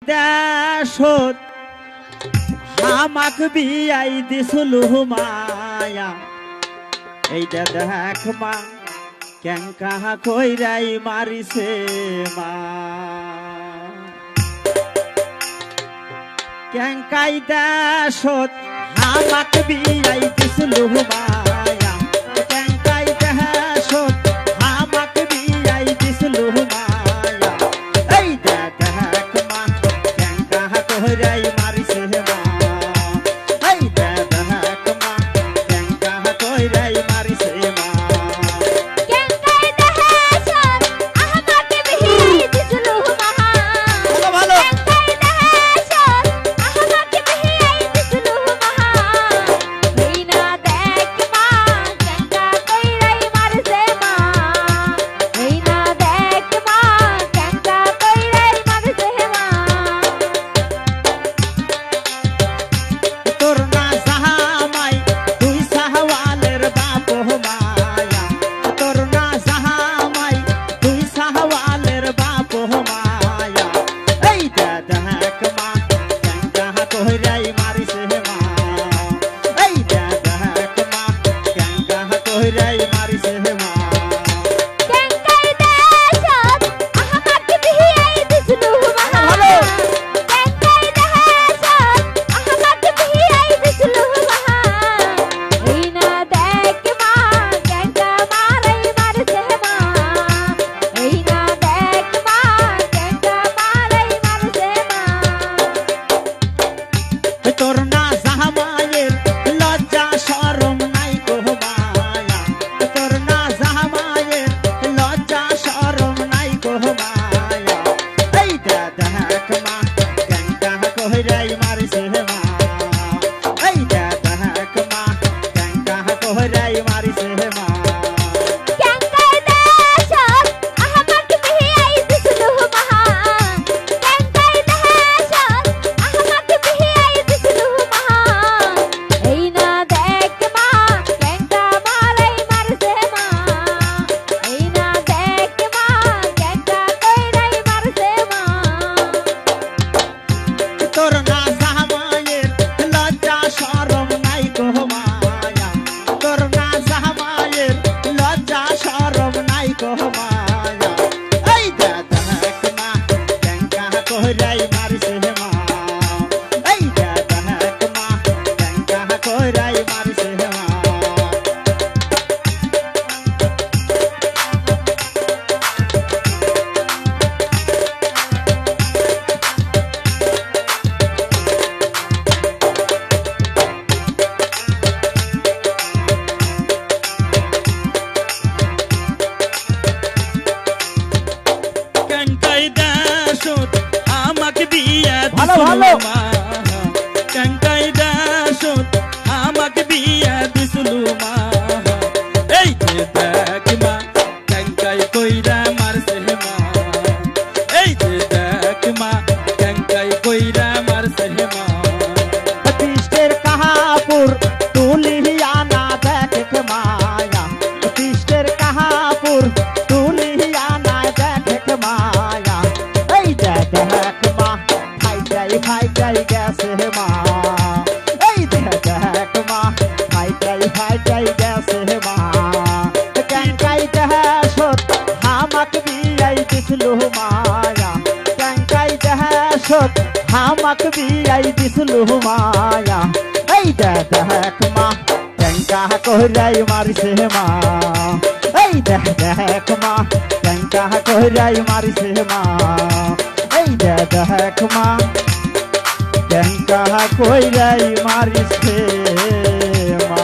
দেশত আমাক বিয়াই দিছিল মায়া এইটা দেখ মা কেঙ্কা কইরাই মারিছে মা কেঙ্কাই দেশত আমাক বিয়াই দিছিল মায়া কেঙ্কাই দেশত আমাক বিয়াই দিছিল মায়া এই দেখ মা কেঙ্কা কইরাই মারিছে মা এই দেখ মা কেঙ্কা কইরাই মারিছে মা ভালো ভালো কেঙ্কাই দেশত আমাক বিয়া দিছিল মা এই দেখ মা কেঙ্কাই কইরা মারছে মা এই দেখ মা কেঙ্কাই কইরা মারছে মা তিষ্টের কাহাপুর তুলিয়া না দেখ মায়া তিষ্টের কাহাপুর তুলিয়া না দেখ মায়া এই দেখ মা ফাইটাই গেছে মা এই দেখ মা ফাইটাই গেছে মা কেঙ্কাই দেশত আমাক বিয়াই দিছিল মায়া কেঙ্কাই দেশত আমাক বিয়াই দিছিল মায়া এই দেখ মা কেঙ্কা কইরাই মারিছে মা এই দেখ মা কেঙ্কা কইরাই মারিছে মা এই দেখ মা কেঙ্কা কইরাই মারিছে মা।